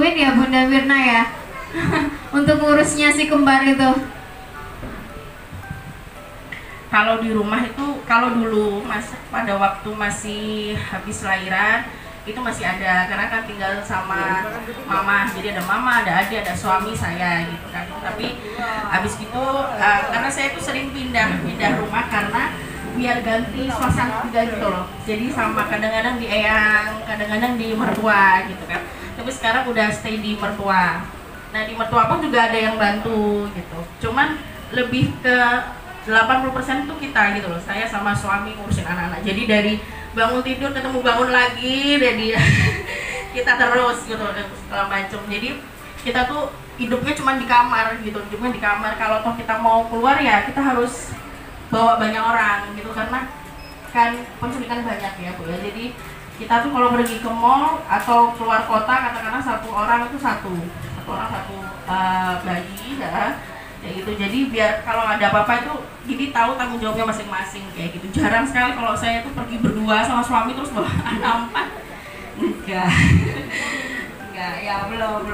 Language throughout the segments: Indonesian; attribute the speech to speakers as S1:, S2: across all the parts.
S1: dibantuin ya Bunda Mirna ya untuk ngurusnya si kembar itu.
S2: Kalau di rumah itu, kalau dulu pada waktu masih habis lahiran itu masih ada, karena kan tinggal sama mama, jadi ada mama, ada adik, ada suami saya gitu kan. Tapi habis itu karena saya itu sering pindah rumah karena biar ganti suasana juga gitu loh. Jadi sama kadang-kadang di eyang, kadang-kadang di mertua gitu kan. Tapi sekarang udah stay di mertua. Nah di mertua pun juga ada yang bantu gitu. Cuman lebih ke 80% itu kita gitu loh. Saya sama suami ngurusin anak-anak. Jadi dari bangun tidur ketemu bangun lagi, jadi kita terus gitu segala macam. Jadi kita tuh hidupnya cuma di kamar gitu, hidupnya di kamar. Kalau toh kita mau keluar ya kita harus bawa banyak orang gitu, karena kan penculikan banyak ya Bu ya. Jadi kita tuh kalau pergi ke mall atau keluar kota, katakanlah satu orang itu satu bayi ya, kayak gitu. Jadi biar kalau ada apa-apa itu jadi tahu tanggung jawabnya masing-masing kayak gitu. Jarang sekali kalau saya tuh pergi berdua sama suami terus bawa anak 4. Enggak ya, belum.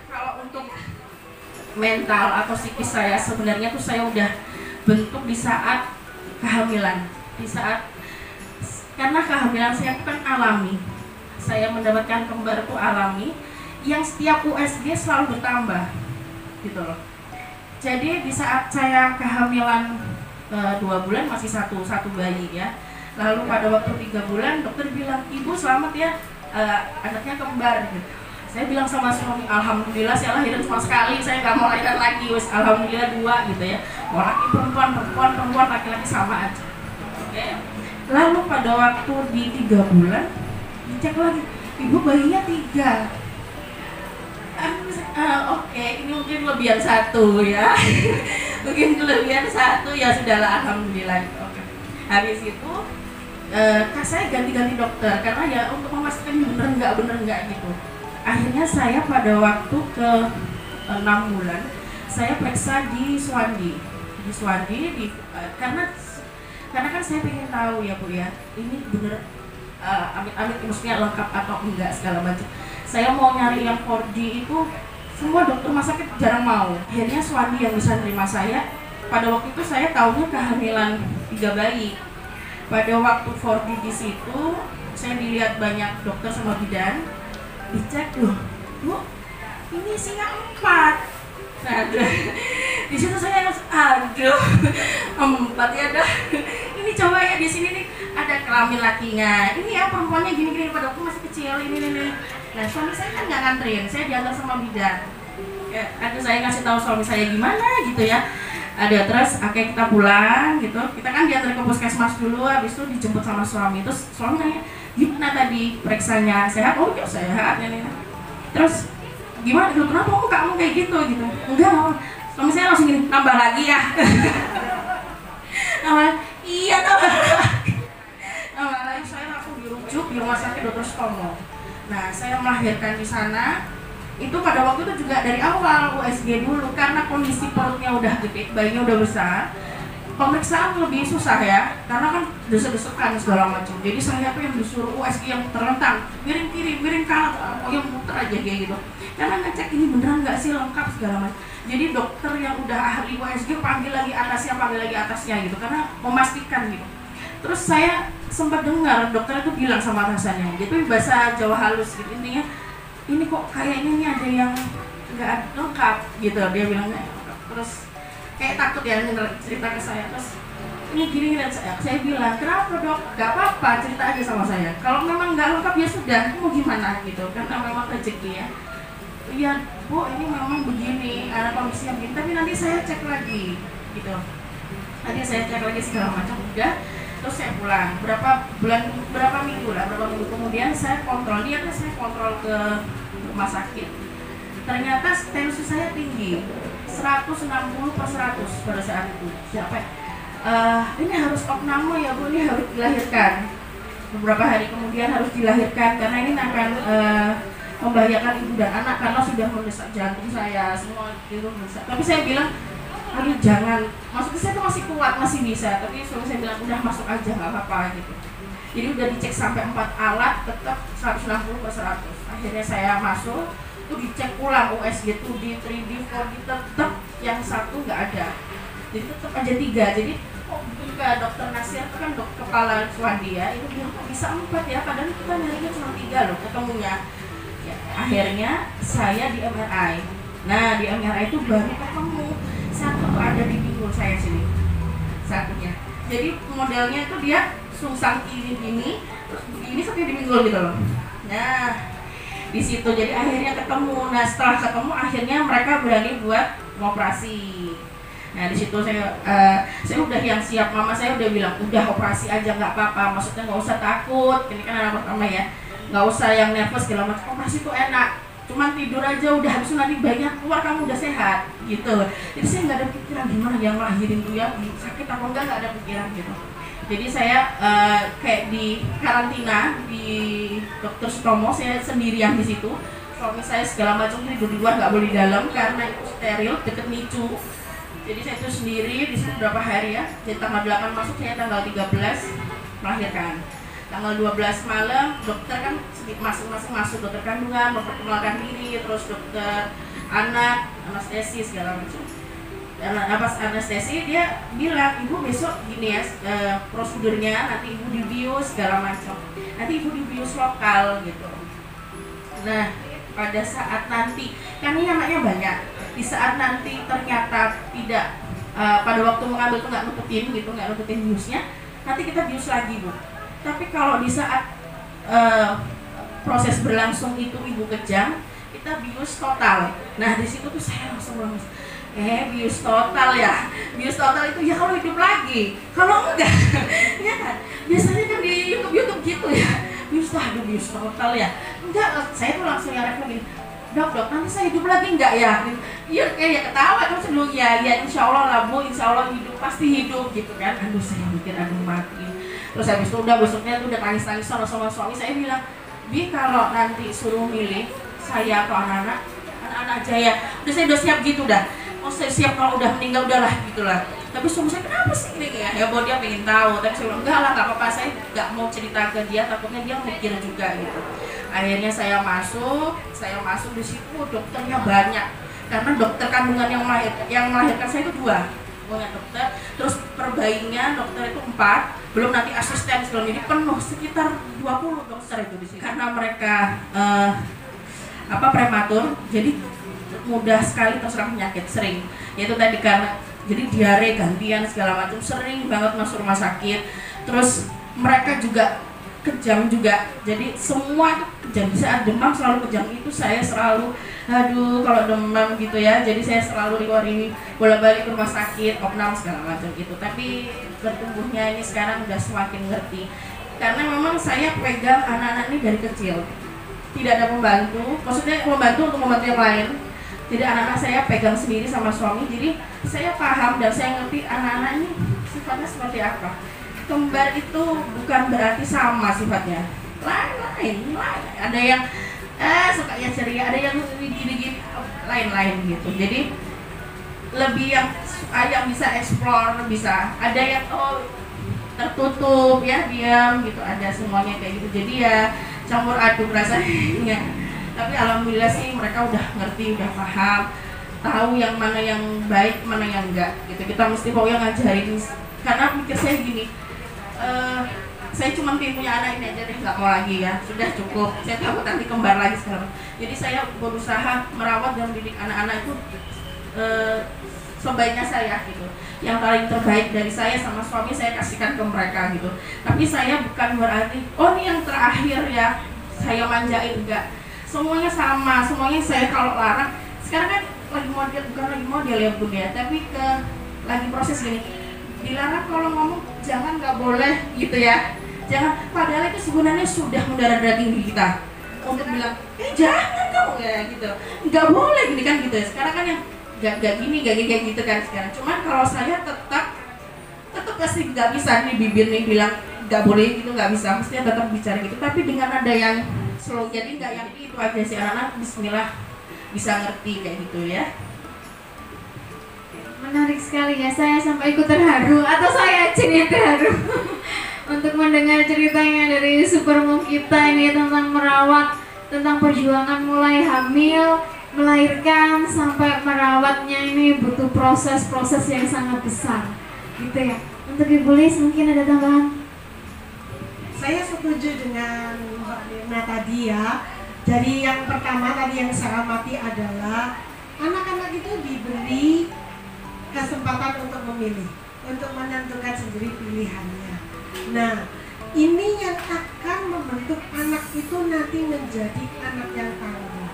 S2: Kalau untuk mental atau psikis saya sebenarnya tuh saya udah bentuk di saat kehamilan, karena kehamilan saya itu kan alami, saya mendapatkan kembar itu alami yang setiap USG selalu bertambah gitu loh. Jadi di saat saya kehamilan 2 bulan masih satu bayi ya, lalu pada waktu 3 bulan dokter bilang ibu selamat ya, anaknya kembar gitu. Saya bilang sama suami, alhamdulillah saya lahiran cuma sekali, saya nggak mau lahiran lagi, wes alhamdulillah 2 gitu ya. Mau laki perempuan, laki-laki sama aja. Oke. Lalu pada waktu di 3 bulan dicek lagi, ibu bayinya 3. Oke, ini mungkin kelebihan 1 ya. Mungkin kelebihan 1 ya sudahlah, alhamdulillah. Oke. Habis itu saya ganti-ganti dokter karena ya untuk memastikan bener nggak gitu. Akhirnya saya pada waktu ke 6 bulan saya periksa di Swandi, karena kan saya pengen tahu ya Bu ya, ini bener amit-amit maksudnya lengkap atau enggak segala macam. Saya mau nyari yang 4D itu semua dokter rumah sakit jarang mau. Akhirnya Swandi yang bisa nerima saya. Pada waktu itu saya tahunya kehamilan 3 bayi. Pada waktu 4D di situ saya dilihat banyak dokter sama bidan, dicek loh, Bu, ini isinya 4. Nah, di situ saya aduh 4 ya dah. Ini coba ya di sini nih ada kelamin lakinya. Ini ya perempuannya gini-gini, pada waktu masih kecil ini. Nah suami saya kan nggak nganterin, saya diantar sama bidan. Ya, aduh saya ngasih tahu suami saya gimana gitu ya. Ada terus, oke kita pulang gitu. Kita kan diantar ke puskesmas dulu, habis itu dijemput sama suami. Terus suami nanya, gimana tadi periksanya, sehat? Oh ya sehat ini. Terus gimana gitu, kenapa kamu kayak gitu enggak, suami saya langsung gini, nambah lagi ya. Iya nambah lagi. Saya langsung dirujuk di rumah sakit Dr. Stomo. Nah saya melahirkan di sana itu pada waktu itu juga dari awal USG dulu, karena kondisi perutnya udah gede, bayinya udah besar. Pemeriksaan lebih susah ya, karena kan desek-desekan segala macam. Jadi saya tuh yang disuruh USG yang terlentang, miring kiri, miring kanan, yang muter aja kayak gitu. Karena ngecek ini beneran nggak sih lengkap segala macam. Jadi dokter yang udah ahli USG panggil lagi atasnya gitu, karena memastikan gitu. Terus saya sempat dengar dokter itu bilang sama atasannya, gitu bahasa Jawa halus gitu, intinya ini kok kayaknya ini ada yang nggak lengkap gitu, dia bilangnya. Terus kayak takut ya cerita ke saya, terus ini gini dan saya bilang, kenapa dok? Gak apa-apa, cerita aja sama saya. Kalau memang nggak lengkap ya sudah, mau gimana gitu, karena memang rezeki ya. Iya Bu, ini memang begini, ada kondisinya begini, tapi nanti saya cek lagi gitu. Nanti saya cek lagi segala macam, udah. Terus saya pulang, berapa minggu kemudian saya kontrol, niatnya saya kontrol ke rumah sakit. Ternyata tensi saya tinggi, 160/100 pada saat itu. Siapa? Ini harus opname ya Bu, ini harus dilahirkan. Beberapa hari kemudian harus dilahirkan karena ini akan membahayakan ibu dan anak karena sudah mendesak jantung saya semua itu mendesak. Tapi saya bilang aduh jangan, maksudnya saya tuh masih kuat, masih bisa, tapi suami saya bilang udah masuk aja nggak apa-apa gitu. Jadi udah dicek sampai 4 alat tetap 160/100. Akhirnya saya masuk, tuh dicek ulang USG 2D, 3D, 4D, tetap yang satu nggak ada. Jadi tetap aja 3. Jadi ke dokter Nasir itu kan kepala Swadia itu bilang kok bisa 4 ya, padahal kita nyarinya cuma 3 loh ketemunya. Ya, akhirnya saya di MRI. Nah di MRI itu baru ketemu satu tuh ada di pinggul saya sini satunya. Jadi modelnya itu dia sungsang kiri gini, terus begini sampai di pinggul gitu loh. Nah di situ jadi akhirnya ketemu. Nah setelah ketemu akhirnya mereka berani buat operasi. Nah di situ saya udah yang siap, mama saya udah bilang udah operasi aja nggak apa-apa, maksudnya nggak usah takut, ini kan anak pertama ya, nggak usah yang nervous segala macam, operasi itu enak, cuman tidur aja udah, habis itu nanti bayinya keluar kamu udah sehat gitu. Jadi saya nggak ada pikiran gimana yang ngelahirin tuh ya sakit apa enggak, nggak ada pikiran gitu. Jadi saya kayak di karantina di Dokter Sutomo, saya sendirian di situ, suami saya segala macam tidur di luar, nggak boleh di dalam karena itu steril deket nicu. Jadi saya itu sendiri di situ berapa hari ya. Jadi tanggal 8 masuk, saya tanggal 13 melahirkan. Tanggal 12 malam dokter kan masing-masing masuk, dokter kandungan memperkenalkan diri, terus dokter anak, anestesi segala macam. Dan pas anestesi dia bilang ibu besok gini ya prosedurnya, nanti ibu dibius segala macam. Nanti ibu dibius lokal gitu. Nah pada saat nanti kan ini anaknya banyak, di saat nanti ternyata tidak pada waktu mengambil tuh nggak nututin biusnya, nanti kita bius lagi bu. Tapi kalau di saat proses berlangsung itu ibu kejang, kita bius total. Nah di situ tuh saya langsung lemes. Bius total ya, bius total itu ya kalau hidup lagi, kalau enggak ya kan biasanya kan di YouTube gitu ya, bius total ya enggak. Saya tuh langsung yang refleks gini, dok nanti saya hidup lagi enggak ya? Iya kayak ketawa kan sebelum ya insya Allah lah bu, insya Allah hidup, pasti hidup gitu kan. Aduh saya mikir aduh mati. Terus habis itu udah besoknya tuh udah nangis sama suami saya bilang, Bi kalau nanti suruh milih saya atau anak-anak aja ya, udah siap gitu dah. Oh saya siap kalau udah meninggal udahlah gitulah. Tapi suami saya kenapa sih ini ya buat dia pengen tahu. Tapi saya bilang enggak lah nggak apa-apa, saya nggak mau cerita ke dia, takutnya dia mikir juga gitu. Akhirnya saya masuk di situ dokternya banyak karena dokter kandungan yang melahirkan saya itu 2 punya dokter, terus perbayinya dokter itu 4, belum nanti asisten sebelum ini penuh sekitar 20 dokter itu di sini karena mereka prematur, jadi mudah sekali terserang penyakit sering, yaitu tadi karena jadi diare gantian segala macam, sering banget masuk rumah sakit. Terus mereka juga kejam juga, jadi semua itu kejam. Di saat demam selalu kejam, itu saya selalu aduh kalau demam gitu ya, jadi saya selalu bolak-balik ke rumah sakit, opnam segala macam gitu. Tapi bertumbuhnya ini sekarang udah semakin ngerti, karena memang saya pegang anak-anak ini dari kecil, tidak ada pembantu, maksudnya membantu untuk membantu yang lain. Jadi anak-anak saya pegang sendiri sama suami, jadi saya paham dan saya ngerti anak-anak ini sifatnya seperti apa. Kembar itu bukan berarti sama sifatnya, lain. Ada yang sukanya ceria, ada yang gini-gini, lain-lain gitu. Jadi lebih yang bisa explore, bisa ada yang tertutup ya, diam gitu, ada semuanya kayak gitu. Jadi ya campur aduk rasanya. Tapi alhamdulillah sih mereka udah ngerti, udah paham, tahu yang mana yang baik, mana yang enggak gitu. Kita mesti pokoknya ngajarin, karena mikir saya gini, saya cuma pengen punya anak ini aja deh, nggak mau lagi ya, sudah cukup, saya takut nanti kembar lagi sekarang. Jadi saya berusaha merawat dan mendidik anak-anak itu sebaiknya saya gitu, yang paling terbaik dari saya sama suami saya kasihkan ke mereka gitu. Tapi saya bukan berarti ini yang terakhir ya saya manjain, enggak. Semuanya sama, semuanya saya kalau larang. Sekarang kan lagi model, bukan lagi model ya bun ya, tapi lagi proses gini, dilarang kalau ngomong jangan, nggak boleh gitu ya, jangan. Padahal itu sebenarnya sudah mendarah daging di kita untuk bilang jangan kamu ya gitu, nggak boleh gini kan gitu. Sekarang kan yang nggak gini kayak gitu kan sekarang. Cuman kalau saya tetap pasti nggak bisa nih bibir nih bilang nggak boleh gitu, nggak bisa, mestinya tetap bicara gitu. Tapi dengan ada yang slow, jadi nggak yang itu aja si anak-anak bismillah bisa ngerti kayak gitu ya.
S1: menarik sekali ya, saya sampai ikut terharu, atau saya aja nih yang terharu untuk mendengar ceritanya dari Supermom kita ini tentang merawat, tentang perjuangan mulai hamil, melahirkan, sampai merawatnya ini butuh proses-proses yang sangat besar gitu ya. Untuk Ibu Lis mungkin ada tambahan?
S3: Saya setuju dengan Mbak Mirna tadi ya. Jadi yang pertama tadi yang saya amati adalah anak-anak itu diberi kesempatan untuk memilih, untuk menentukan sendiri pilihannya. Nah, ini yang akan membentuk anak itu nanti menjadi anak yang tangguh.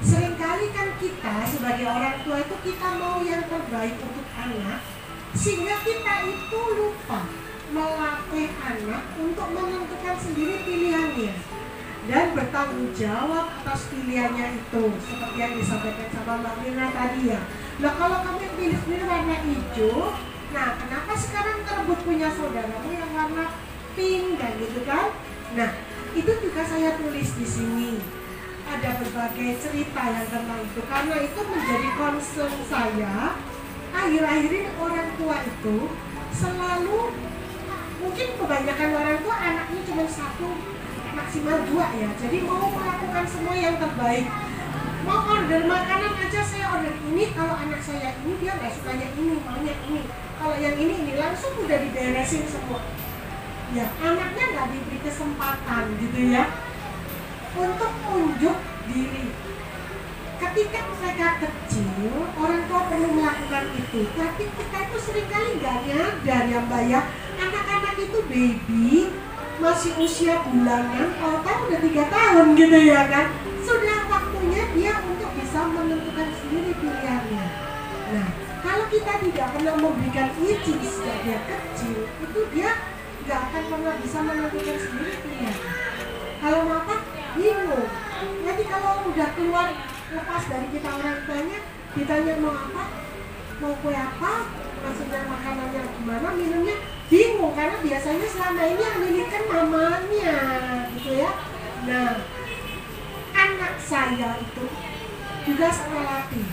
S3: Seringkali kan kita sebagai orang tua itu kita mau yang terbaik untuk anak, sehingga kita itu lupa melatih anak untuk menentukan sendiri pilihannya dan bertanggung jawab atas pilihannya itu, seperti yang disampaikan sama Mbak Mirna tadi ya. Nah, kalau kamu pilih sendiri warna hijau, nah kenapa sekarang terebut punya saudaramu yang warna pink dan gitu kan? Nah, itu juga saya tulis di sini. Ada berbagai cerita yang tentang itu, karena itu menjadi concern saya. Akhir-akhir ini orang tua itu selalu, mungkin kebanyakan orang tua anaknya cuma 1 maksimal 2 ya, jadi mau melakukan semua yang terbaik. Mau order makanan aja, saya order ini, kalau anak saya ini dia nggak sukanya ini, maunya ini, kalau yang ini langsung udah diberesin semua ya. Anaknya nggak diberi kesempatan gitu ya untuk unjuk diri. Ketika mereka kecil, orang tua perlu melakukan itu, tapi kita itu seringkali nggak nyadar ya Mbak ya. Anak-anak itu baby, masih usia bulanan, kalau tahu udah 3 tahun gitu ya kan, sudah waktunya dia untuk bisa menentukan sendiri pilihannya. Nah, kalau kita tidak pernah memberikan izin sejak dia kecil, itu dia nggak akan pernah bisa menentukan sendiri pilihannya. Kalau apa? Bingung. Nanti kalau udah keluar, lepas dari kita orang tuanya, ditanya mau apa, mau kue apa, maksudnya makanannya gimana, minumnya, bingung karena biasanya selama ini yang milihkan mamanya gitu ya. Nah, anak saya itu juga saya latih.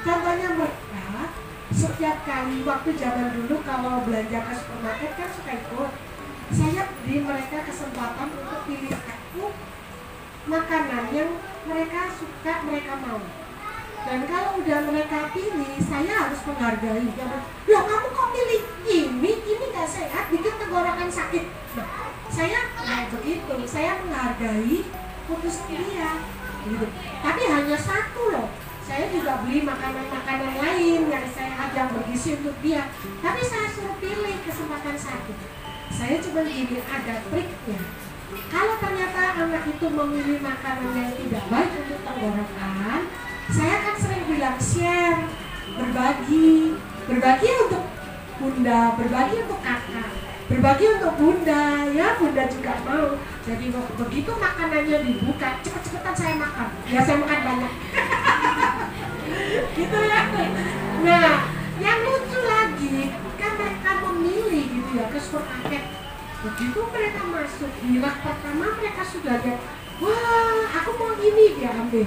S3: Contohnya mereka setiap kali waktu zaman dulu kalau belanja ke supermarket kan suka ikut. Saya beri mereka kesempatan untuk pilih aku makanan yang mereka suka, mereka mau. Dan kalau udah mereka pilih, saya harus menghargai. Loh, kamu kok pilih ini gak sehat, bikin tenggorokan sakit. Nah, saya nggak begitu, saya menghargai putusan dia gitu. Tapi hanya 1 loh, saya juga beli makanan-makanan lain yang sehat, yang bergizi untuk dia. Tapi saya suruh pilih kesempatan 1. Saya cuma gini, ada triknya. Kalau ternyata anak itu memilih makanan yang tidak baik untuk tenggorokan, saya kan sering bilang share, berbagi untuk bunda, berbagi untuk kakak, berbagi untuk bunda, ya bunda juga mau. Jadi begitu makanannya dibuka, cepet-cepetan saya makan, ya saya makan banyak. Gitu ya. Nah, yang lucu lagi, kan mereka memilih gitu ya ke supermarket. Begitu mereka masuk, di rak pertama mereka sudah lihat, wah aku mau ini, dia ambil.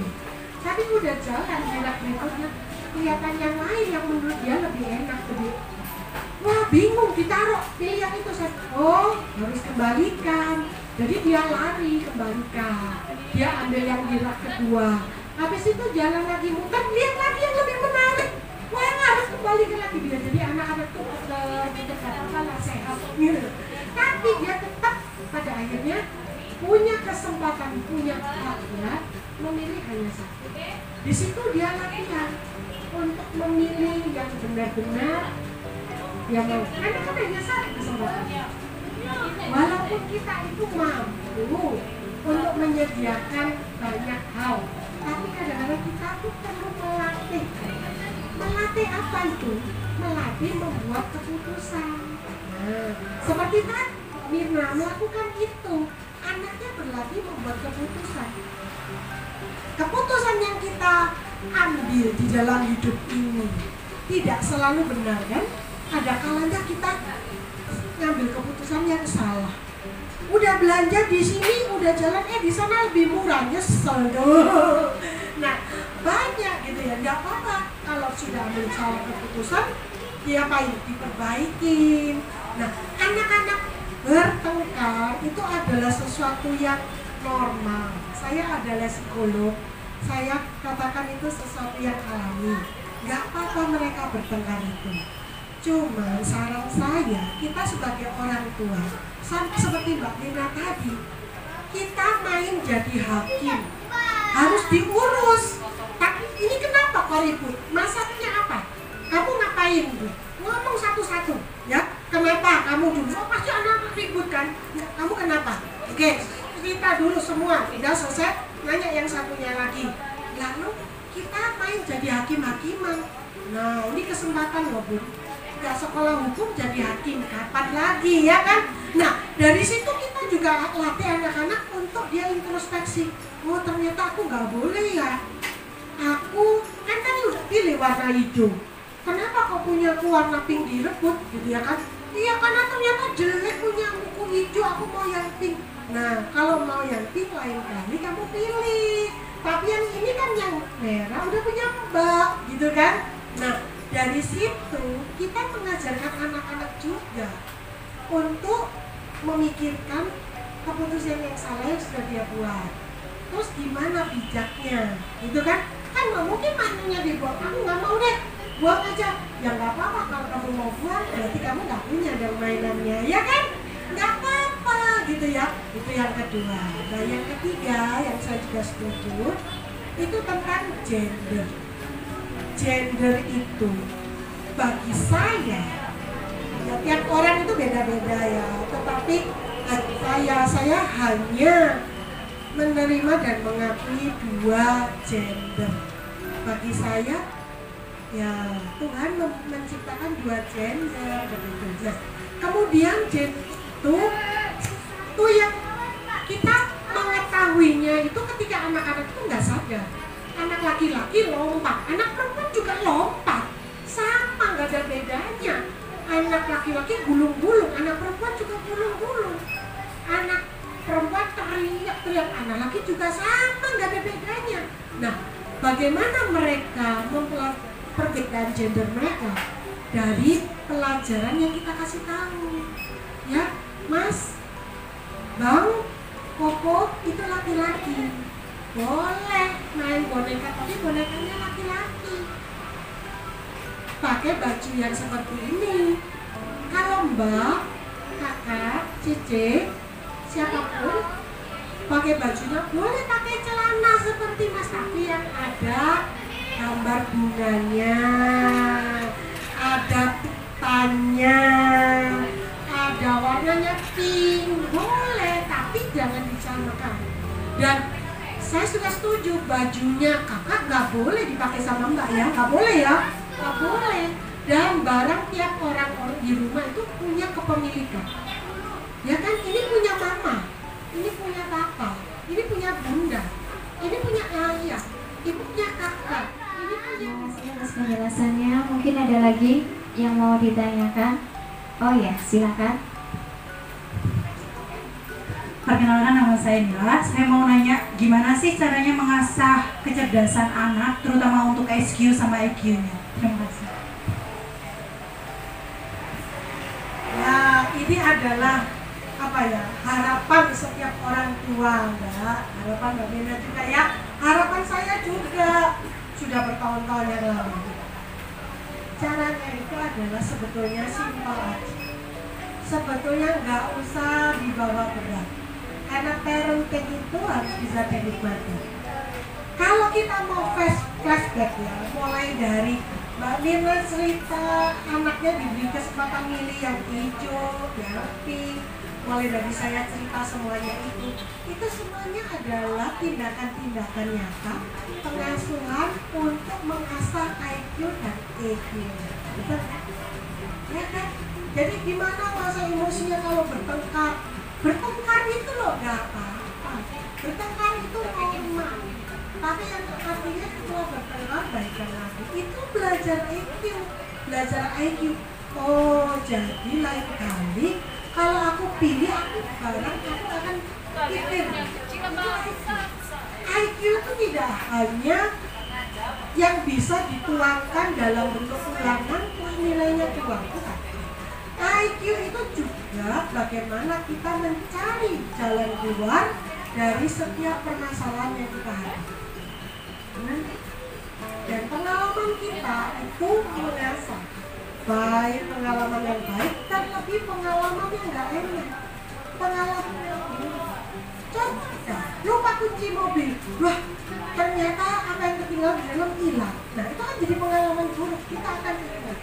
S3: Tapi udah jalan di rak berikutnya, kelihatan yang lain yang menurut dia lebih enak, lebih, wah bingung, ditaruh pilih yang itu. Saya, oh harus kembalikan. Jadi dia lari kembalikan, dia ambil yang di rak kedua. Habis itu jalan lagi muter, lihat lagi yang lebih menarik, wah harus kembalikan lagi dia. Jadi anak-anak tuh tidak apa-apa sehat gitu. Tapi dia tetap pada akhirnya punya kesempatan, punya haknya memilih hanya 1. Di situ dia latihan untuk memilih yang benar-benar yang mau. Karena kan hanya 1 kesempatan. Walaupun kita itu mampu untuk menyediakan banyak hal, tapi kadang-kadang kita tuh perlu melatih. Melatih apa itu? Melatih membuat keputusan. Nah, seperti kan Mirna melakukan itu, anaknya berlatih membuat keputusan. Keputusan yang kita ambil di dalam hidup ini tidak selalu benar kan? Ada kalanya kita ngambil keputusan yang salah. Udah belanja di sini, udah jalan, di sana lebih murah, nyesel tuh. Nah, banyak gitu ya, nggak apa-apa kalau sudah ambil salah keputusan, diapain? Diperbaikin. Nah, anak-anak bertengkar itu adalah sesuatu yang normal. Saya adalah psikolog, saya katakan itu sesuatu yang alami. Gak apa-apa mereka bertengkar itu. Cuma saran saya, kita sebagai orang tua, seperti Mbak Nina tadi, kita main jadi hakim, harus diurus. Tapi ini kenapa kok ribut? Masalahnya apa? Kamu ngapain Bu? Ngomong satu-satu, ya? Kenapa kamu dulu? Oh, pasti anak ribut kan? Ya, kamu kenapa? Oke, kita dulu semua, udah selesai, nanya yang satunya lagi. Lalu kita main jadi hakim-hakiman. Nah, ini kesempatan loh Bu. Nggak sekolah hukum jadi hakim, kapan lagi ya kan? Nah, dari situ kita juga latih anak-anak untuk dia introspeksi. Oh, ternyata aku nggak boleh ya. Aku kan tadi udah pilih warna hijau. Kenapa kok punya aku warna pink direbut gitu ya kan? Iya, karena ternyata jelek punya buku hijau, aku mau yang pink. Nah, kalau mau yang pink lain kali kamu pilih. Tapi yang ini kan yang merah udah punya Mbak, gitu kan? Nah, dari situ kita mengajarkan anak-anak juga untuk memikirkan keputusan yang salah yang sudah dia buat. Terus gimana bijaknya, gitu kan? Kan nggak mungkin mainannya dibuang, aku nggak mau deh, buang aja. Ya nggak apa-apa, kalau kamu mau buang berarti kamu nggak punya dan mainannya, ya kan? Nggak apa-apa gitu ya. Itu yang kedua. Nah, yang ketiga yang saya juga setuju itu tentang gender. Gender itu bagi saya ya, tiap orang itu beda-beda ya, tetapi saya hanya menerima dan mengakui dua gender. Bagi saya ya Tuhan menciptakan dua gender begitu jelas. Kemudian gender itu yang kita mengetahuinya itu ketika anak-anak itu nggak sadar. Anak laki-laki lompat, anak perempuan juga lompat, sama nggak ada bedanya. Anak laki-laki gulung-gulung, anak perempuan juga gulung-gulung. Anak perempuan teriak-teriak, anak laki juga sama, nggak ada bedanya. Nah, bagaimana mereka perbedaan gender mereka dari pelajaran yang kita kasih tahu, ya, Mas, Bang, Koko itu laki-laki. Boleh main boneka, tapi bonekanya laki-laki. Pakai baju yang seperti ini. Kalau Mbak, Kakak, Cici, siapapun pakai bajunya boleh pakai celana seperti Mas, tapi yang ada gambar bunganya, ada pitanya, ada warnanya pink, boleh, tapi jangan disamakan. Dan saya sudah setuju, bajunya kakak nggak boleh dipakai sama Mbak ya, nggak boleh ya, nggak boleh. Dan barang tiap orang di rumah itu punya kepemilikan, ya kan? Ini punya mama, ini punya papa, ini punya bunda, ini punya ayah, ini punya kakak, ini punya.
S1: Terima kasih atas penjelasannya. Mungkin ada lagi yang mau ditanyakan? Oh ya, silakan.
S4: Perkenalkan, nama saya Nila. Saya mau nanya, gimana sih caranya mengasah kecerdasan anak, terutama untuk SQ sama IQ-nya? Terima kasih.
S3: Ya, ini adalah apa ya, harapan setiap orang tua, Mbak. Harapan Mbak Nina juga ya. Harapan saya juga sudah bertahun-tahun yang lalu. Caranya itu adalah sebetulnya simpel aja. Sebetulnya nggak usah dibawa berat. Karena parenting itu harus bisa dinikmati. Kalau kita mau flashback ya, mulai dari Mbak Nina cerita anaknya diberi kesempatan milih yang hijau, yang pink, mulai dari saya cerita semuanya itu semuanya adalah tindakan-tindakan nyata pengasuhan untuk mengasah IQ dan EQ. Betul? Ya kan? Jadi gimana masa emosinya kalau bertengkar? Bertengkar itu loh gak apa-apa. Bertengkar itu normal. Tapi yang artinya setelah bertengkar baikan lagi. Itu belajar IQ, belajar IQ. Oh, jadi lain kali kalau aku pilih aku barang, aku akan pikir. IQ itu tidak hanya yang bisa dituangkan dalam bentuk ulangan, ini nilainya keluar, bukan. IQ itu juga bagaimana kita mencari jalan keluar dari setiap permasalahan yang kita hadapi. Dan pengalaman kita itu mengasah, baik pengalaman yang baik dan lebih pengalaman yang nggak enak, pengalaman yang buruk. Contoh, lupa kunci mobil, wah ternyata apa yang ketinggalan di dalam hilang. Nah itu kan jadi pengalaman buruk, kita akan ingat.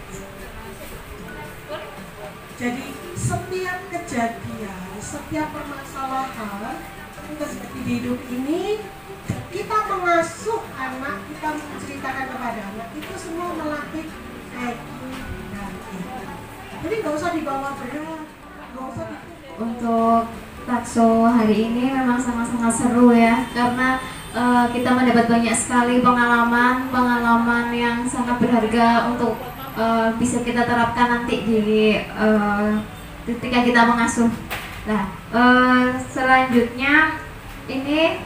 S3: Jadi setiap kejadian, setiap permasalahan kita seperti di hidup ini, kita mengasuh anak, kita menceritakan kepada anak, itu semua melatih IQ dan IQ. Jadi nggak usah dibawa berat, nggak usah
S1: Untuk Takso hari ini memang sangat-sangat seru ya, karena kita mendapat banyak sekali pengalaman yang sangat berharga untuk bisa kita terapkan nanti di ketika kita mengasuh. Nah, selanjutnya ini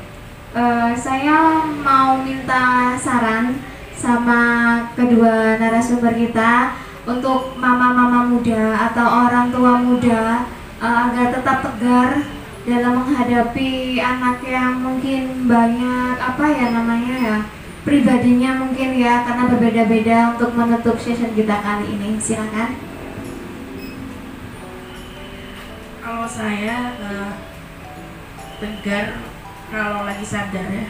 S1: saya mau minta saran sama kedua narasumber kita untuk mama-mama muda atau orang tua muda agar tetap tegar dalam menghadapi anak yang mungkin banyak pribadinya mungkin ya, karena berbeda-beda, untuk menutup session kita kali ini. Silakan.
S2: Kalau saya tegar kalau lagi sadar ya.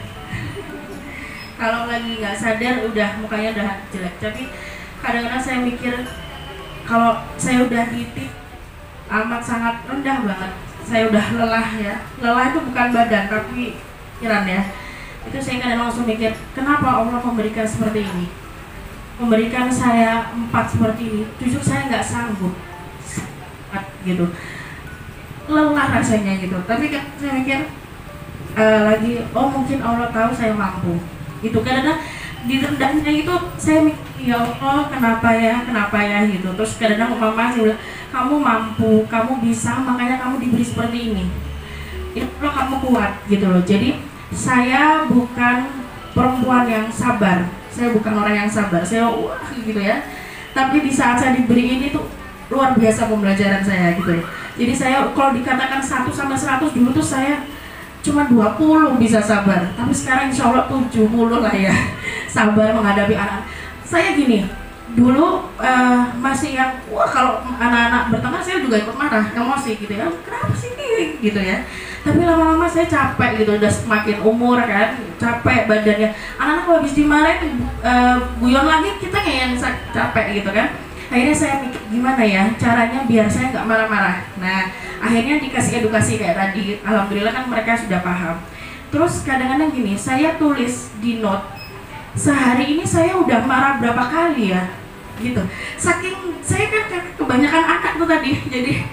S2: Kalau lagi nggak sadar udah mukanya udah jelek. Tapi kadang-kadang saya mikir kalau saya udah di titik amat sangat rendah banget, saya udah lelah ya. Lelah itu bukan badan tapi pikiran ya. Itu saya kadang langsung mikir, kenapa Allah memberikan seperti ini, memberikan saya 4 seperti ini, justru saya nggak sanggup gitu, lelah rasanya gitu. Tapi kan saya mikir lagi, oh mungkin Allah tahu saya mampu gitu. Kadang-kadang di rendahnya itu saya mikir, ya Allah kenapa ya gitu. Terus kadang-kadang mama saya bilang, kamu mampu, kamu bisa, makanya kamu diberi seperti ini, itu kamu kuat gitu loh. Jadi saya bukan perempuan yang sabar, saya bukan orang yang sabar, saya gitu ya. Tapi di saat saya diberi ini tuh luar biasa pembelajaran saya gitu ya. Jadi saya kalau dikatakan 1 sampai 100 dulu tuh saya cuma 20 bisa sabar, tapi sekarang insya Allah 70 lah ya sabar menghadapi anak. Saya gini, dulu masih yang kalau anak-anak berteman saya juga ikut marah, emosi gitu ya, kenapa sih ini gitu ya. Tapi lama-lama saya capek gitu, udah semakin umur kan, capek badannya. Anak-anak kalau habis dimarahin guyon lagi, kita yang capek gitu kan. Akhirnya saya mikir gimana ya caranya biar saya nggak marah-marah. Nah akhirnya dikasih edukasi kayak tadi, alhamdulillah kan mereka sudah paham. Terus kadang-kadang gini, saya tulis di note, sehari ini saya udah marah berapa kali ya gitu. Saking saya kan kebanyakan anak tuh tadi, jadi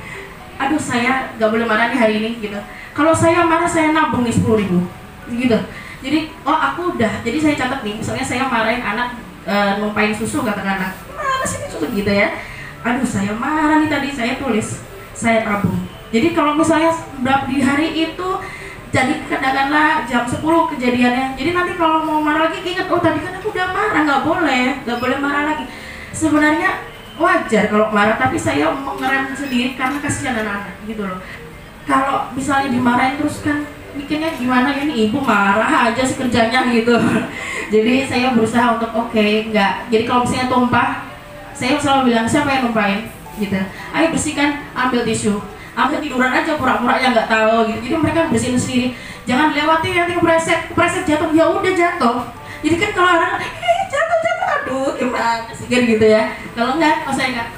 S2: aduh saya nggak boleh marah nih hari ini gitu. Kalau saya marah saya nabung nih 10.000 gitu. Jadi oh aku udah, jadi saya catat nih, misalnya saya marahin anak numpain susu, katakan anak mana sih ini susu gitu ya. Aduh saya marah nih tadi, saya tulis, saya tabung. Jadi kalau misalnya di hari itu, jadi katakanlah jam 10 kejadiannya, jadi nanti kalau mau marah lagi ingat, oh tadi kan aku udah marah, nggak boleh marah lagi. Sebenarnya wajar kalau marah, tapi saya mengerem sendiri karena kasihan anak-anak gitu loh. Kalau misalnya dimarahin terus kan mikirnya gimana ya, ini ibu marah aja sekerjanya gitu. Jadi saya berusaha untuk enggak. Jadi kalau misalnya tumpah, saya selalu bilang siapa yang numpahin gitu. Ayo bersihkan, ambil tisu, ambil tiduran aja pura-pura yang nggak tahu gitu. Jadi mereka bersihin sendiri. Jangan lewati nanti kepleset jatuh, ya udah jatuh. Jadi kan kalau orang jatuh aduh gimana sih gitu ya. Kalau enggak, saya enggak.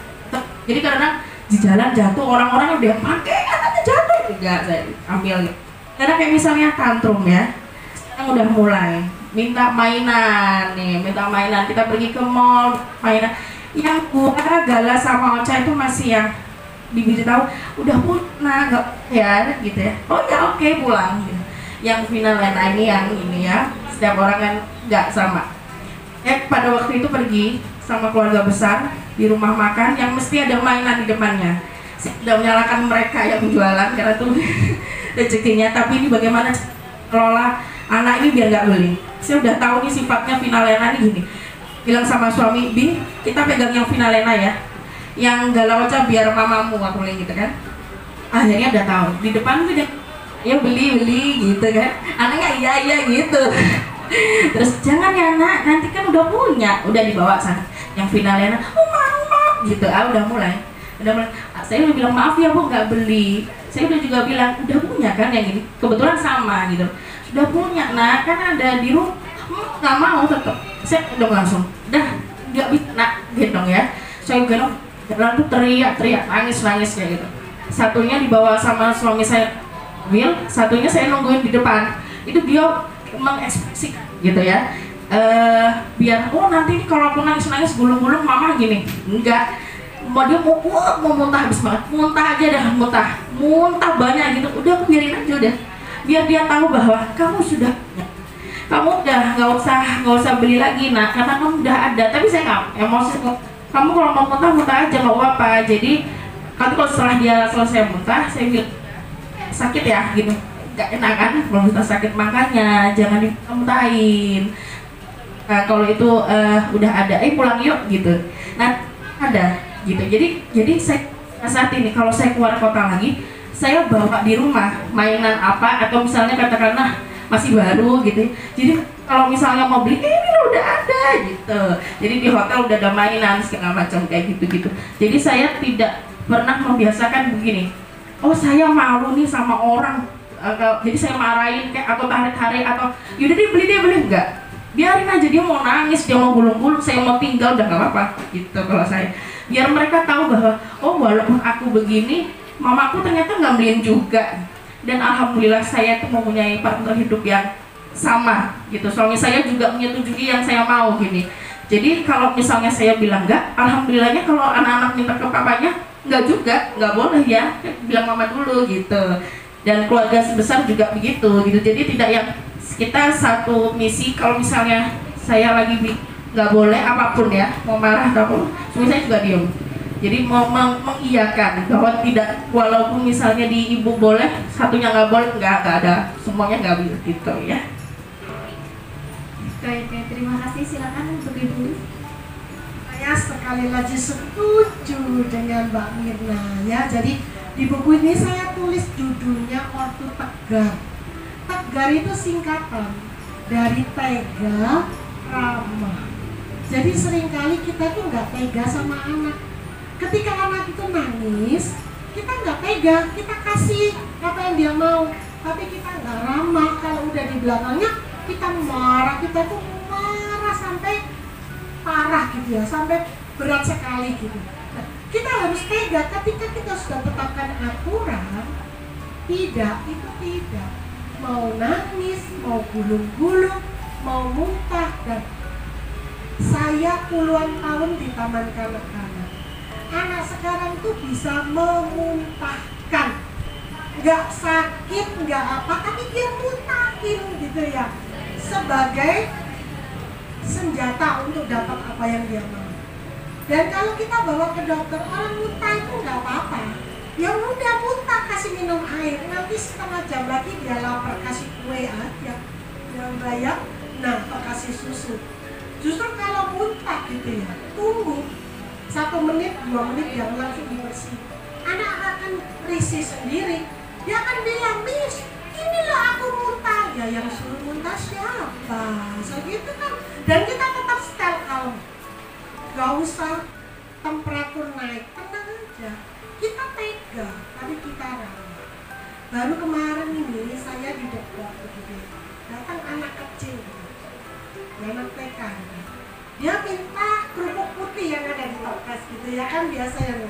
S2: Jadi kadang di jalan jatuh, orang-orang udah pakai anaknya jatuh, enggak saya ambil gitu. Karena kayak misalnya tantrum ya, yang udah mulai minta mainan, kita pergi ke mall mainan. Yang gua Gala sama Ocha itu masih yang diberitahu udah punah nggak ya gitu ya. Oh ya oke, pulang gitu. Yang final ini yang ini ya, setiap orang kan nggak sama. Pada waktu itu pergi sama keluarga besar di rumah makan yang mesti ada mainan di depannya. Saya tidak menyalahkan mereka yang jualan karena tuh rezekinya, tapi ini bagaimana kelola anak ini biar nggak beli. Saya udah tahu nih sifatnya Finalena nih gini. Bilang sama suami, Bi, kita pegang yang Finalena ya. yang galau aja biar mamamu, aku bilang gitu kan. Akhirnya udah tahu di depan tuh dia ya beli gitu kan, anaknya iya gitu. Terus jangan ya nak, nanti kan udah punya, udah dibawa sana. Yang finalnya oh mau gitu, udah mulai. Saya udah bilang maaf ya bu nggak beli. Saya udah juga bilang udah punya kan yang ini, kebetulan sama gitu. Sudah punya nak, kan ada di rumah. Nggak mau tetap. Saya udah langsung, dah nggak bisa nak gendong ya. Saya gendong, lalu teriak nangis kayak gitu. Satunya dibawa sama suami saya Will, satunya saya nungguin di depan. Itu dia mengekspresikan gitu ya. Biar nanti nih kalau aku nangis gulung-gulung mama gini. Enggak. Dia mau muntah habis banget. Muntah aja dah, muntah banyak gitu. Udah aku biarin aja udah. Biar dia tahu bahwa kamu udah nggak usah beli lagi nak, karena kamu udah ada. Tapi saya nggak emosi. Kamu kalau mau muntah aja nggak apa-apa. Jadi kalau setelah dia selesai muntah, saya bilang sakit ya gitu, nggak enak kan kalau muntah sakit, makanya jangan dimuntahin. Kalau itu udah ada, pulang yuk gitu. Nah ada gitu. Jadi saya saat ini kalau saya keluar kota lagi, saya bawa di rumah mainan apa, atau misalnya katakanlah masih baru gitu. Jadi kalau misalnya mau beli, ini udah ada gitu. Jadi di hotel udah ada mainan segala macam kayak gitu. Jadi saya tidak pernah membiasakan begini, saya malu nih sama orang, jadi saya marahin kayak atau tarik atau yaudah dia beli enggak, biarin aja dia mau nangis, dia mau gulung-gulung, saya mau tinggal udah nggak apa-apa gitu. Kalau saya biar mereka tahu bahwa walaupun aku begini, mamaku ternyata nggak beliin juga. Dan alhamdulillah saya tuh mempunyai partner hidup yang sama gitu, suami saya juga menyetujui yang saya mau gini. Jadi kalau misalnya saya bilang enggak, alhamdulillahnya kalau anak-anak minta ke papanya, enggak juga, nggak boleh ya, bilang mama dulu gitu. Dan keluarga sebesar juga begitu gitu. Jadi tidak yang kita satu misi. Kalau misalnya saya lagi nggak boleh apapun ya, mau marah atau suami saya juga diem. Jadi mau mengiyakan bahwa tidak, walaupun misalnya di ibu boleh, satunya nggak boleh, nggak ada, semuanya nggak begitu ya.
S1: Baik, terima kasih. Silakan untuk ibu.
S3: Saya sekali lagi setuju dengan Mbak Mirna ya. Jadi di buku ini saya tulis judulnya Ortu Tegar. Tegar itu singkatan dari tega, ramah. Jadi seringkali kita tuh nggak tega sama anak. Ketika anak itu nangis, kita nggak tega, kita kasih apa yang dia mau. Tapi kita nggak ramah. Kalau udah di belakangnya kita marah, kita tuh marah sampai parah gitu ya, sampai berat sekali gitu. Nah, kita harus tega ketika kita sudah tetapkan aturan. Tidak, itu tidak. Mau nangis, mau gulung-gulung, mau muntah. Dan saya puluhan tahun di taman kanak-kanak. Anak sekarang tuh bisa memuntahkan, nggak sakit, nggak apa, tapi dia muntahin gitu ya, sebagai senjata untuk dapat apa yang dia mau. Dan kalau kita bawa ke dokter, orang muntah itu nggak apa-apa, ya udah muntah, kasih minum air, nanti setengah jam lagi dia lapar, kasih kue aja yang bayar, nah kasih susu. Justru kalau muntah gitu ya, tunggu 1 menit, 2 menit yang langsung dibersih. Anak akan risih sendiri, dia akan bilang, Miss, inilah aku muntah. Ya yang suruh muntah siapa? Segitu kan. Dan kita tetap setel kalem, gak usah temperatur naik, tenang aja. Kita tega, tapi kita ramah. Baru kemarin ini saya di dekat begitu, datang anak kecil, anak TK. Dia minta kerupuk putih yang ada di toples gitu ya kan, biasa yang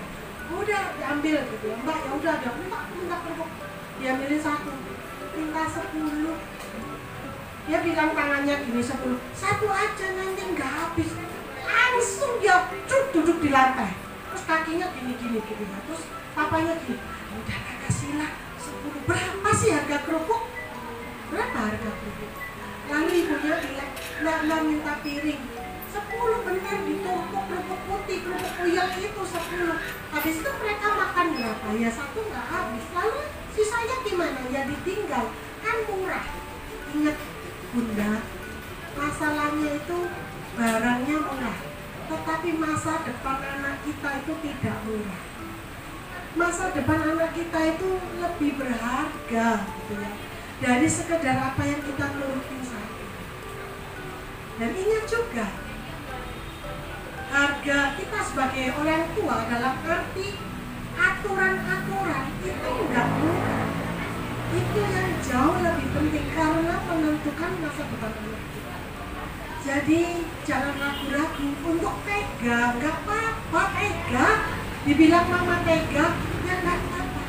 S3: udah diambil gitu ya, Mbak ya udah ada, minta kerupuk, dia milih 1, minta 10. Dia bilang tangannya gini 10, 1 aja nanti nggak habis. Langsung dia duduk di lantai, terus kakinya gini gitu ya, terus papanya gini, udah kasihlah 10. Berapa sih harga kerupuk? Berapa harga kerupuk? Lalu ibunya bilang, nggak minta piring, 10 bener ditumpuk kerupuk putih, kerupuk uyang itu 10. Habis itu mereka makan berapa? Ya 1 nggak habis. Lalu sisanya gimana? Ya ditinggal, kan murah. Ingat Bunda, masalahnya itu barangnya murah, tetapi masa depan anak kita itu tidak murah. Masa depan anak kita itu lebih berharga gitu ya, dari sekedar apa yang kita turutin saja. Dan ingat juga, harga kita sebagai orang tua dalam arti aturan-aturan itu enggak murah. Itu yang jauh lebih penting karena menentukan masa depan anak kita. Jadi jangan ragu-ragu untuk tega, nggak apa-apa tega. Dibilang mama tega, ya nggak apa-apa.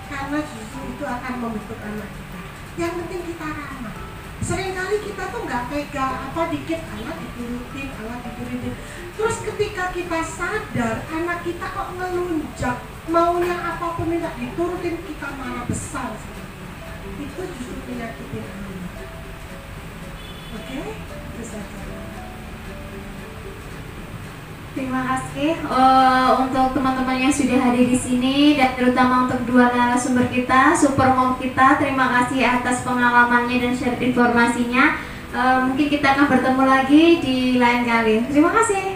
S3: Karena justru itu akan membentuk anak kita. Yang penting kita ramah. Seringkali kita tuh nggak tega, apa dikit anak diturutin, Terus ketika kita sadar anak kita kok ngelunjak, maunya apapun minta diturutin, kita malah besar sebenarnya. Itu justru menyakitin anak. Oke? Itu saja.
S1: Terima kasih untuk teman-teman yang sudah hadir di sini dan terutama untuk dua narasumber kita, Super Mom kita. Terima kasih atas pengalamannya dan share informasinya. Mungkin kita akan bertemu lagi di lain kali. Terima kasih.